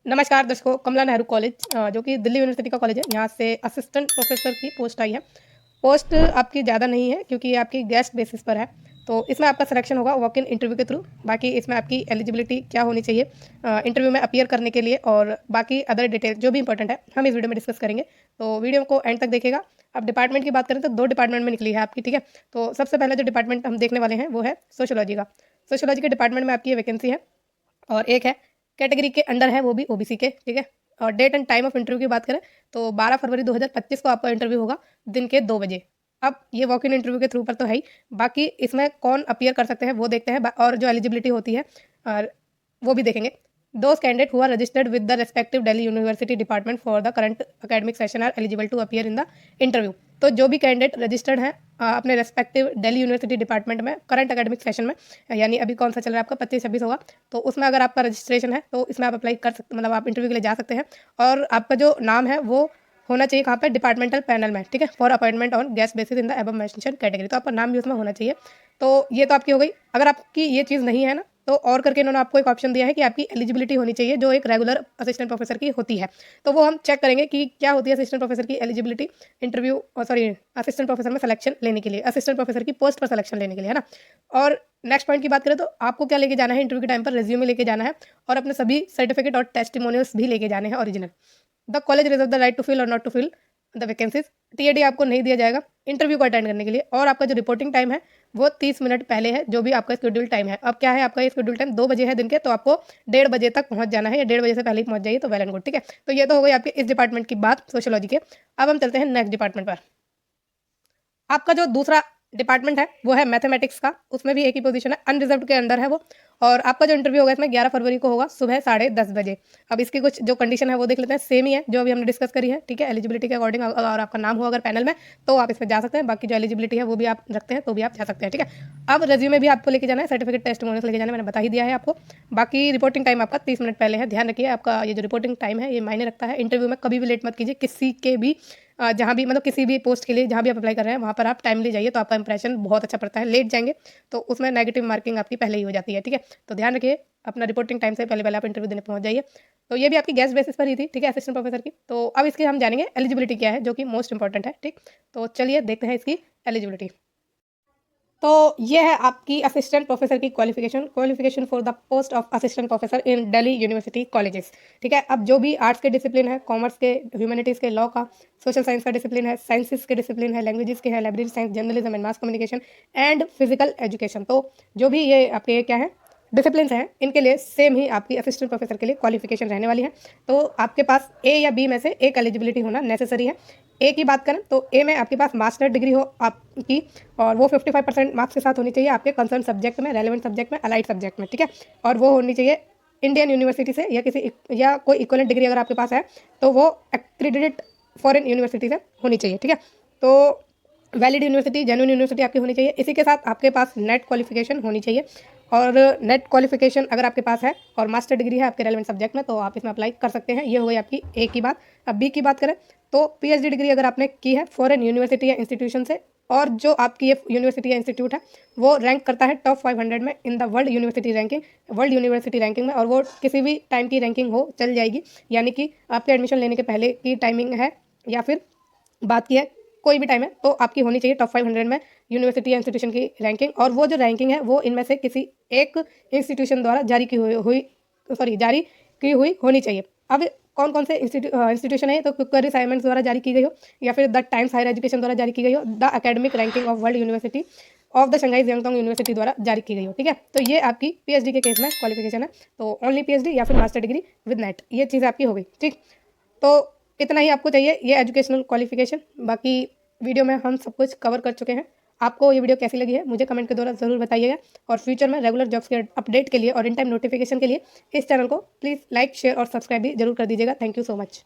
नमस्कार दर्शकों, कमला नेहरू कॉलेज जो कि दिल्ली यूनिवर्सिटी का कॉलेज है, यहाँ से असिस्टेंट प्रोफेसर की पोस्ट आई है। पोस्ट आपकी ज़्यादा नहीं है क्योंकि ये आपकी गेस्ट बेसिस पर है। तो इसमें आपका सिलेक्शन होगा वॉक इन इंटरव्यू के थ्रू। बाकी इसमें आपकी एलिजिबिलिटी क्या होनी चाहिए इंटरव्यू में अपीयर करने के लिए, और बाकी अदर डिटेल जो भी इंपॉर्टेंट है हम इस वीडियो में डिस्कस करेंगे। तो वीडियो को एंड तक देखिएगा। अब डिपार्टमेंट की बात करें तो 2 डिपार्टमेंट में निकली है आपकी, ठीक है। तो सबसे पहले जो डिपार्टमेंट हम देखने वाले हैं वो है सोशियोलॉजी का। सोशियोलॉजी के डिपार्टमेंट में आपकी ये वैकेंसी है, और एक है कैटेगरी के अंडर है, वो भी ओबीसी के, ठीक है। और date and time of interview की बात करें तो 12 फरवरी 2025 को आपका इंटरव्यू होगा दिन के 2 बजे। अब ये वॉक इन इंटरव्यू के थ्रू पर तो है ही, बाकी इसमें कौन अपीयर कर सकते हैं वो देखते हैं, और जो एलिजिबिलिटी होती है और वो भी देखेंगे। Those candidate who are registered with the respective Delhi University department for the current academic session are eligible to appear in the interview. तो जो भी कैंडिडेट रजिस्टर्ड हैं अपने रेस्पेक्टिव दिल्ली यूनिवर्सिटी डिपार्टमेंट में करंट अकेडमिक सेशन में, यानी अभी कौन सा चल रहा है आपका 25-26 होगा, तो उसमें अगर आपका रजिस्ट्रेशन है तो इसमें आप अप्लाई कर सकते, मतलब आप इंटरव्यू के लिए जा सकते हैं। और आपका जो नाम है वो होना चाहिए कहाँ पे, डिपार्टमेंटल पैनल में, ठीक है, for appointment on guest basis in the above mention category. तो आपका नाम भी उसमें होना चाहिए। तो ये तो आपकी हो गई। अगर आपकी ये चीज़ नहीं है ना, तो और करके इन्होंने आपको एक ऑप्शन दिया है कि आपकी एलिजिबिलिटी होनी चाहिए जो एक रेगुलर असिस्टेंट प्रोफेसर की होती है। तो वो हम चेक करेंगे कि क्या होती है असिस्टेंट प्रोफेसर की eligibility interview, sorry, assistant professor में सिलेक्शन लेने के लिए, असिस्टेंट प्रोफेसर की पोस्ट पर सिलेक्शन लेने के लिए, है ना। और नेक्स्ट पॉइंट की बात करें तो आपको क्या लेके जाना है इंटरव्यू के टाइम पर, रेज्यूमे लेके जाना है, और अपने सभी सर्टिफिकेट और टेस्टिमोनियल्स भी लेके जाने हैं original. The college reserve the right to fill or not to fill the vacancies. TAD आपको नहीं दिया जाएगा इंटरव्यू को अटेंड करने के लिए। और आपका जो रिपोर्टिंग टाइम है वो 30 मिनट पहले है, जो भी आपका शेड्यूल टाइम है। अब क्या है, आपका शेड्यूल टाइम 2 बजे है दिन के, तो आपको 1:30 बजे तक पहुंच जाना है, या 1:30 बजे से पहले ही पहुंच जाइए तो वेल एंड गुड, ठीक है। तो ये तो हो गई आपके इस डिपार्टमेंट की बात सोशियोलॉजी के। अब हम चलते हैं नेक्स्ट डिपार्टमेंट पर। आपका जो दूसरा डिपार्टमेंट है वो है मैथमेटिक्स का। उसमें भी एक ही पोजीशन है, अनरिजर्व्ड के अंदर है वो। और आपका जो इंटरव्यू होगा इसमें 11 फरवरी को होगा सुबह 10:30 बजे। अब इसकी कुछ जो कंडीशन है वो देख लेते हैं। सेम ही है जो अभी हमने डिस्कस करी है, ठीक है। एलिजिबिलिटी के अकॉर्डिंग और आपका नाम हो अगर पैनल में तो आप इसमें जा सकते हैं। बाकी जो एलिजिबिलिटी है वो भी आप रखते हैं तो भी आप जा सकते हैं, ठीक है। अब रेज्यूमे भी आपको लेके जाना है, सर्टिफिकेट टेस्टिमोनियल्स लेके जाना है, मैंने बता ही दिया है आपको। बाकी रिपोर्टिंग टाइम आपका 30 मिनट पहले है। ध्यान रखिए आपका ये जो रिपोर्टिंग टाइम है ये मायने रखता है। इंटरव्यू में कभी भी लेट मत कीजिए, किसी के भी जहाँ भी, मतलब किसी भी पोस्ट के लिए जहाँ भी आप अप्लाई कर रहे हैं वहाँ पर आप टाइमली जाइए तो आपका इंप्रेशन बहुत अच्छा पड़ता है। लेट जाएंगे तो उसमें नेगेटिव मार्किंग आपकी पहले ही हो जाती है, ठीक है। तो ध्यान रखिए अपना रिपोर्टिंग टाइम से पहले पहले आप इंटरव्यू देने पहुँच जाइए। तो ये भी आपकी गेस्ट बेसिस पर ही थी, ठीक है, असिस्टेंट प्रोफेसर की। तो अब इसके हम जानेंगे एलिजिबिलिटी क्या है, जो कि मोस्ट इंपॉर्टेंट है, ठीक। तो चलिए देखते हैं इसकी एलिजिबिलिटी। तो ये है आपकी असिस्टेंट प्रोफेसर की qualification for the post of assistant professor in Delhi university colleges, ठीक है। अब जो भी आर्ट्स के डिसिप्लिन है, कॉमर्स के, ह्यूमैनिटीज़ के, लॉ का, सोशल साइंस का डिसिप्लिन है, साइंसेस के डिसिप्लिन है, लैंग्वेजेस के हैं, library science, journalism and mass communication and physical education. तो जो भी ये आपके क्या है डिसिप्लिन हैं, इनके लिए सेम ही आपकी असिस्टेंट प्रोफेसर के लिए क्वालिफिकेशन रहने वाली है। तो आपके पास ए या बी में से एक एलिजिबिलिटी होना नेसेसरी है। ए की बात करें तो ए में आपके पास मास्टर डिग्री हो आपकी, और वो 55% मार्क्स के साथ होनी चाहिए आपके कंसर्न सब्जेक्ट में, रेलेवेंट सब्जेक्ट में, अलाइड सब्जेक्ट में, ठीक है। और वो होनी चाहिए इंडियन यूनिवर्सिटी से, या किसी या कोई इक्वलेंट डिग्री अगर आपके पास है तो वो एक्रेडिटेड फॉरेन यूनिवर्सिटी से होनी चाहिए, ठीक है। तो वैलिड यूनिवर्सिटी, जेन्युइन यूनिवर्सिटी आपकी होनी चाहिए। इसी के साथ आपके पास नेट क्वालिफिकेशन होनी चाहिए, और नेट क्वालिफिकेशन अगर आपके पास है और मास्टर डिग्री है आपके रेलेवेंट सब्जेक्ट में तो आप इसमें अप्लाई कर सकते हैं। ये हो गई आपकी ए की बात। अब बी की बात करें तो पीएचडी डिग्री अगर आपने की है फॉरेन यूनिवर्सिटी या इंस्टीट्यूशन से, और जो आपकी ये यूनिवर्सिटी या इंस्टीट्यूट है वो रैंक करता है टॉप 500 में in the world university ranking में, और वो किसी भी टाइम की रैंकिंग हो चल जाएगी। यानी कि आपके एडमिशन लेने के पहले की टाइमिंग है, या फिर बात की है कोई भी टाइम है, तो आपकी होनी चाहिए टॉप 500 में यूनिवर्सिटी या इंस्टीट्यूशन की रैंकिंग। और वो जो रैंकिंग है वो इनमें से किसी एक इंस्टीट्यूशन द्वारा जारी की हुई होनी चाहिए। अब कौन कौन से इंस्टीट्यूशन है, तो क्वेरी असाइनमेंट्स द्वारा जारी की गई हो, या फिर द टाइम्स हायर एजुकेशन द्वारा जारी की गई हो, the Academic Ranking of World University of the Shanghai Jiaotong University द्वारा जारी की गई हो, ठीक है। तो ये आपकी पीएचडी के केस में क्वालिफिकेशन है। तो ओनली पीएचडी या फिर मास्टर डिग्री विद नेट, ये चीज़ आपकी हो गई, ठीक। तो इतना ही आपको चाहिए ये एजुकेशनल क्वालिफिकेशन। बाकी वीडियो में हम सब कुछ कवर कर चुके हैं। आपको ये वीडियो कैसी लगी है मुझे कमेंट के द्वारा ज़रूर बताइएगा, और फ्यूचर में रेगुलर जॉब्स के अपडेट के लिए और इन टाइम नोटिफिकेशन के लिए इस चैनल को प्लीज़ लाइक, शेयर और सब्सक्राइब भी जरूर कर दीजिएगा। Thank you so much.